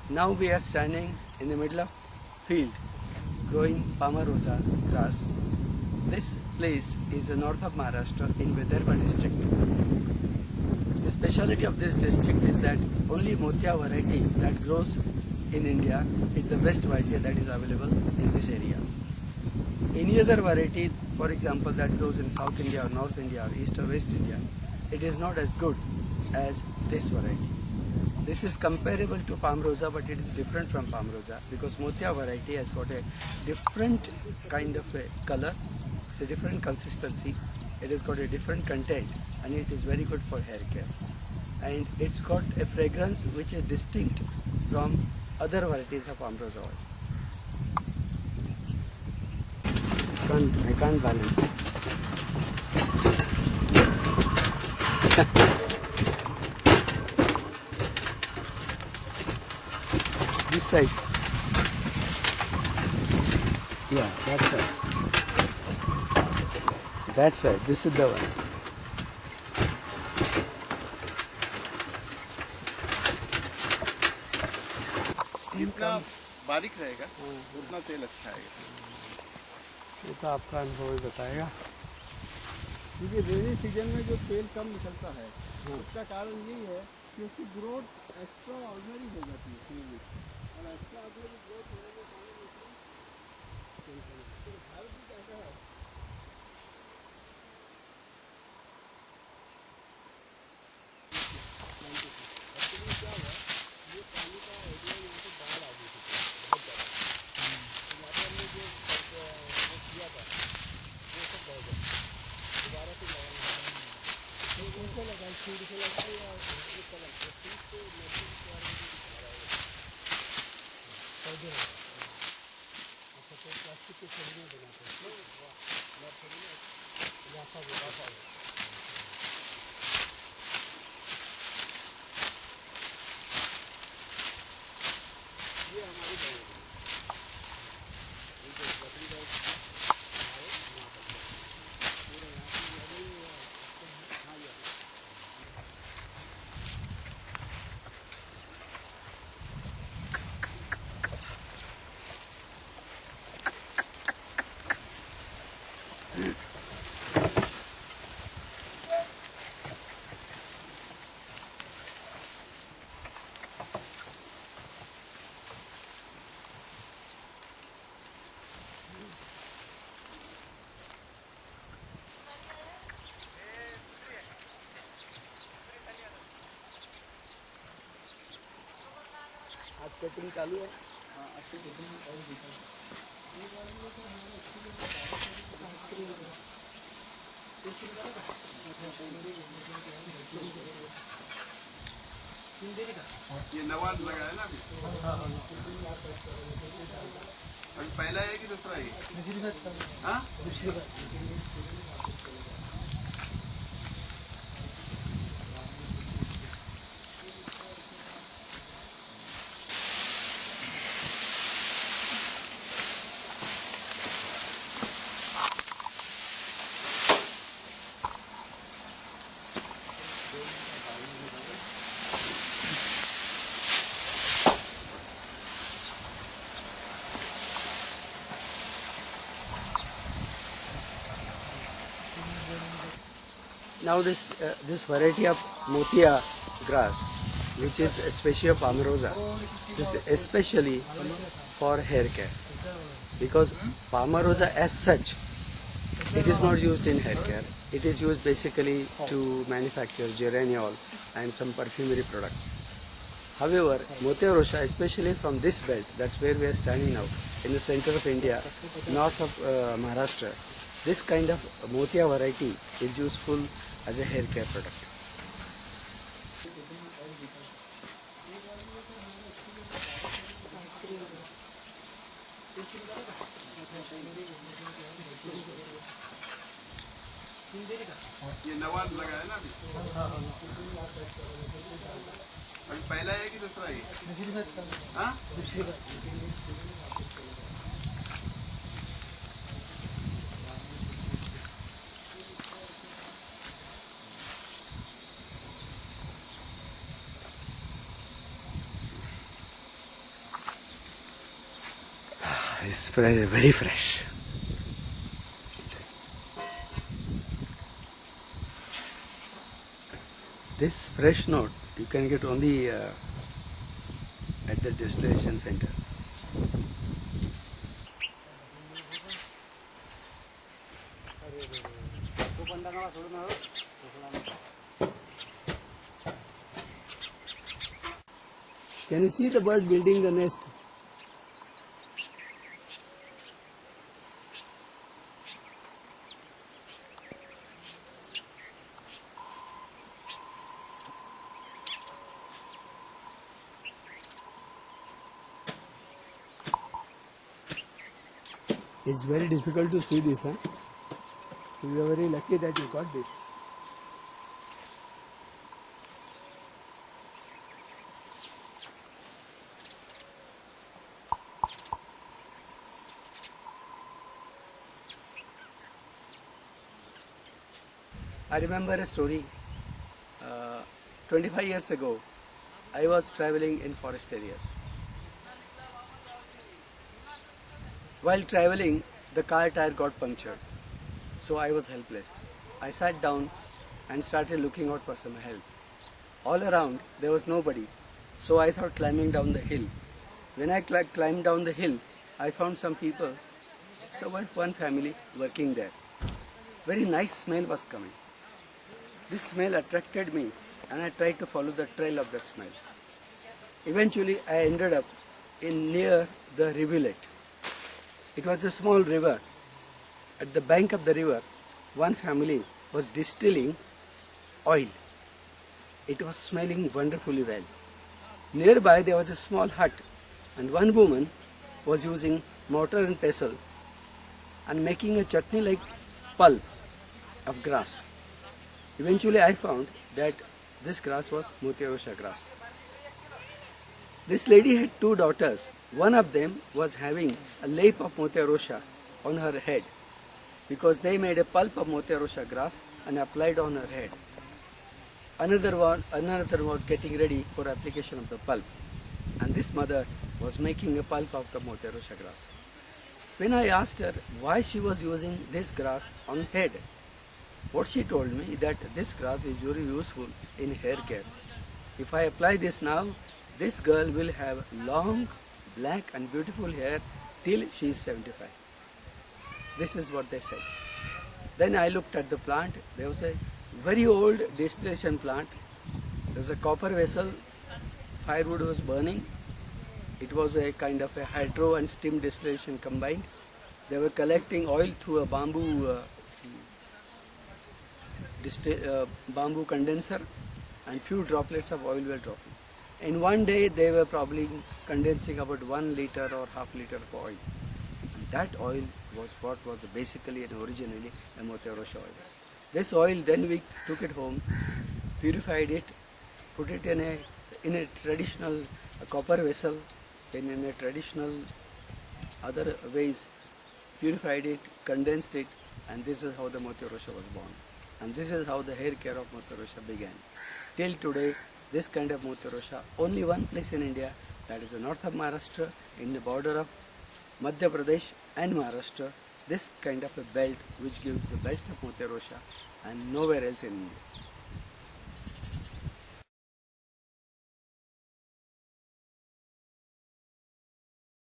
Now we are standing in the middle of field growing Pamarosa grass. This place is the north of Maharashtra in Vidarbha district. The speciality of this district is that only Motia variety that grows in India is the best variety that is available in this area. Any other variety, for example, that grows in South India or North India or East or West India, it is not as good as this variety. This is comparable to Pamarosa, but it is different from Pamarosa because Motia variety has got a different kind of a color, it's a different consistency, it has got a different content, and it is very good for hair care. And it's got a fragrance which is distinct from other varieties of Pamarosa oil. I can't balance. This side. Yeah, that side. That side. This is the one. जितना बारीक रहेगा उतना तेल अच्छा आएगा। ये तो आपका अनुभव ही बताएगा। क्योंकि रेनी सीजन में जो तेल कम निकलता है उसका कारण यही है कि उसकी ग्रोथ एक्स्ट्रा ऑर्डिनरी हो जाती है फील्ड में, और एक्स्ट्रा ऑर्डिनरी ग्रोथ होने के कारण भारत भी कहता है क्या हुआ, ये पानी का एरिया यहाँ पे बाढ़ आ गई थी बहुत ज़्यादा, तो यहाँ पर हमने जो किया था वो सब बह गया, दोबारा से लगाना उनको लगा फीड से लगा या एक कलर फीड से मशीन के बारे में दिखा रहा है पौधे अच्छा, तो प्लास्टिक के छड़ियाँ बनाते हैं ये हमारी बड़ी लकड़ी का आज कटिंग चालू है। हाँ, आज की कटिंग और दिखा ये नवाज लगाया ना अभी। अभी पहला है कि दूसरा है? हाँ? Now this variety of Motia grass, which is a species of Pamarosa, this is especially for hair care, because Pamarosa as such, it is not used in hair care. It is used basically to manufacture geraniol and some perfumery products. However, Motia Rosa, especially from this belt, that's where we are standing now, in the center of India, north of Maharashtra, this kind of Motia variety is useful as a hair care product. ये नवाज लगाया ना अभी। अभी पहला है कि दूसरा है? हाँ? It's very fresh. This fresh note you can get only at the distillation center. Can you see the bird building the nest? It's very difficult to see this, huh? So you are very lucky that you got this. I remember a story. 25 years ago, I was traveling in forest areas. While traveling, the car tire got punctured, so I was helpless. I sat down and started looking out for some help. All around, there was nobody, so I thought climbing down the hill. When I climbed down the hill, I found some people, one family working there. Very nice smell was coming. This smell attracted me and I tried to follow the trail of that smell. Eventually, I ended up near the rivulet. It was a small river. At the bank of the river, one family was distilling oil. It was smelling wonderfully well. Nearby there was a small hut and one woman was using mortar and pestle and making a chutney like pulp of grass. Eventually I found that this grass was Motiya grass. This lady had two daughters. One of them was having a leaf of Motiya on her head because they made a pulp of Motiya grass and applied on her head. Another was getting ready for application of the pulp, and this mother was making a pulp of the Motiya grass. When I asked her why she was using this grass on head, what she told me that this grass is very useful in hair care. If I apply this now, this girl will have long, black and beautiful hair till she is 75. This is what they said. Then I looked at the plant. There was a very old distillation plant. There was a copper vessel. Firewood was burning. It was a kind of a hydro and steam distillation combined. They were collecting oil through a bamboo condenser, and few droplets of oil were dropping. In one day, they were probably condensing about 1 liter or half liter of oil. And that oil was what was basically and originally a Motiya oil. This oil, then we took it home, purified it, put it in a traditional copper vessel, then in a traditional other ways, purified it, condensed it, and this is how the Motiya was born. And this is how the hair care of Motiya began. Till today, this kind of Motiya, only one place in India, that is the north of Maharashtra, in the border of Madhya Pradesh and Maharashtra, this kind of a belt which gives the best of Motiya and nowhere else in India.